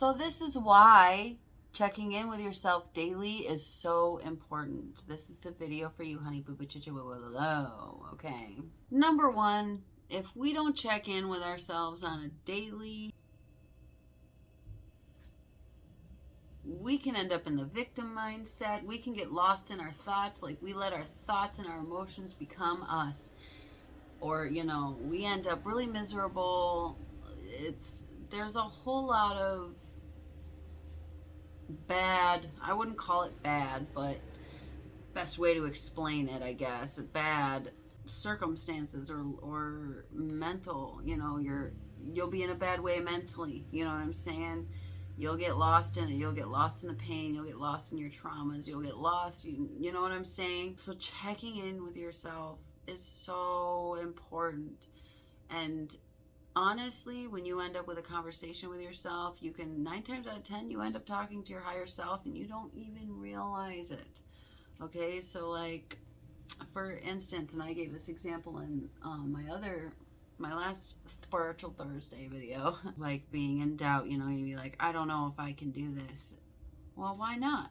So this is why checking in with yourself daily is so important. This is the video for you, honey boo boo chicha woo woo low. Okay. Number one, if we don't check in with ourselves on a daily, we can end up in the victim mindset. We can get lost in our thoughts, like we let our thoughts and our emotions become us. Or, we end up really miserable. There's a whole lot of bad, I wouldn't call it bad, but best way to explain it, I guess, bad circumstances or mental, you'll be in a bad way mentally, you know what I'm saying? You'll get lost in it. You'll get lost in the pain. You'll get lost in your traumas. You'll get lost. You know what I'm saying? So checking in with yourself is so important. And honestly, when you end up with a conversation with yourself, you can 9 times out of 10, you end up talking to your higher self and you don't even realize it. Okay, so like, for instance, and I gave this example in my last Spiritual Thursday video, like being in doubt, you'd be like, I don't know if I can do this. Well, why not?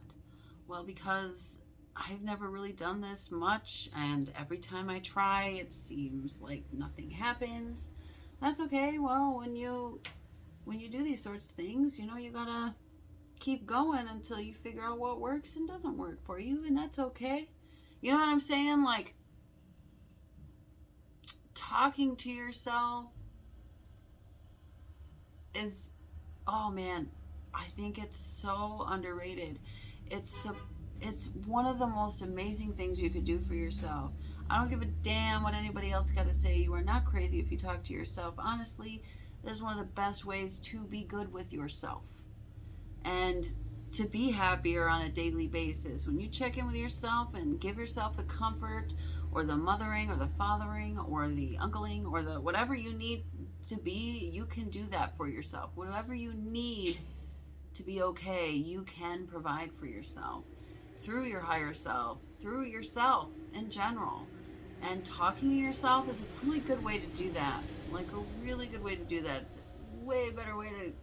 Well, because I've never really done this much, and every time I try, it seems like nothing happens. That's okay. Well, when you do these sorts of things, you gotta keep going until you figure out what works and doesn't work for you, and that's okay. You know what I'm saying? Like, talking to yourself is, oh man, I think it's so underrated. It's one of the most amazing things you could do for yourself. I don't give a damn what anybody else got to say. You are not crazy if you talk to yourself. Honestly, this is one of the best ways to be good with yourself and to be happier on a daily basis. When you check in with yourself and give yourself the comfort or the mothering or the fathering or the uncling or the whatever you need to be, you can do that for yourself. Whatever you need to be okay, you can provide for yourself through your higher self, through yourself in general. And talking to yourself is a really good way to do that. Like a really good way to do that. It's a way better way to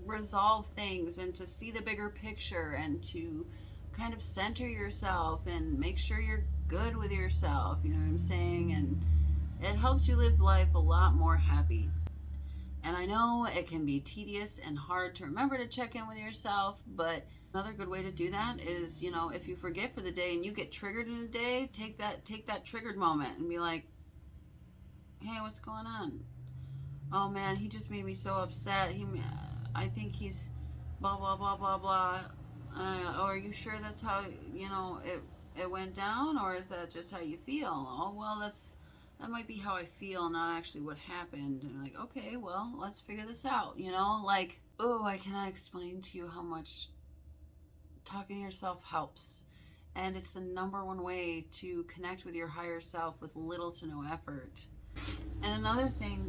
resolve things and to see the bigger picture and to kind of center yourself and make sure you're good with yourself, you know what I'm saying? And it helps you live life a lot more happy. And I know it can be tedious and hard to remember to check in with yourself, but another good way to do that is, if you forget for the day and you get triggered in a day, take that triggered moment and be like, hey, what's going on? Oh man, he just made me so upset. I think he's blah blah blah blah blah. Are you sure that's how it went down, or is that just how you feel? Oh well, that might be how I feel, not actually what happened. And like, okay, well, let's figure this out. Like, oh, I cannot explain to you how much talking to yourself helps, and it's the number one way to connect with your higher self with little to no effort. And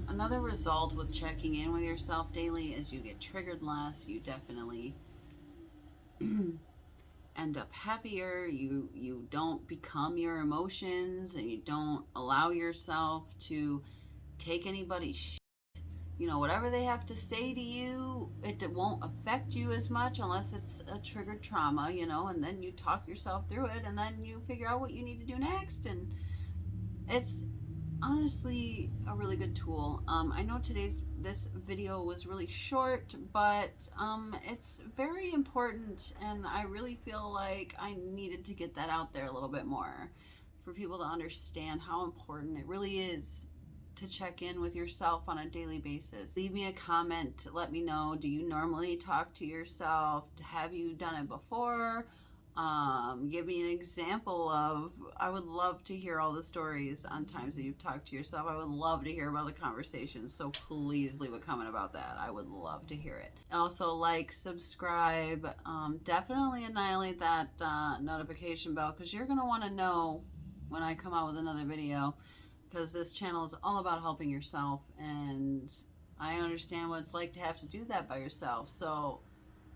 another result with checking in with yourself daily is you get triggered less. You definitely end up happier. You don't become your emotions, and you don't allow yourself to take anybody's shit. Whatever they have to say to you, it won't affect you as much unless it's a triggered trauma, and then you talk yourself through it, and then you figure out what you need to do next. And it's honestly a really good tool. I know this video was really short, but it's very important, and I really feel like I needed to get that out there a little bit more for people to understand how important it really is to check in with yourself on a daily basis. Leave me a comment. Let me know, do you normally talk to yourself? Have you done it before? Give me an example of, I would love to hear all the stories on times that you've talked to yourself. I would love to hear about the conversations, so please leave a comment about that. I would love to hear it. Also, like, subscribe, definitely annihilate that notification bell, because you're going to want to know when I come out with another video, because this channel is all about helping yourself, and I understand what it's like to have to do that by yourself. So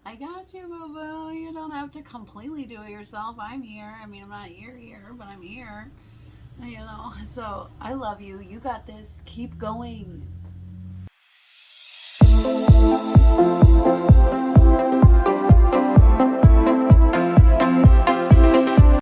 I got you, boo-boo. You don't have to completely do it yourself. I'm here. I mean, I'm not here, but I'm here. So I love you. You got this. Keep going.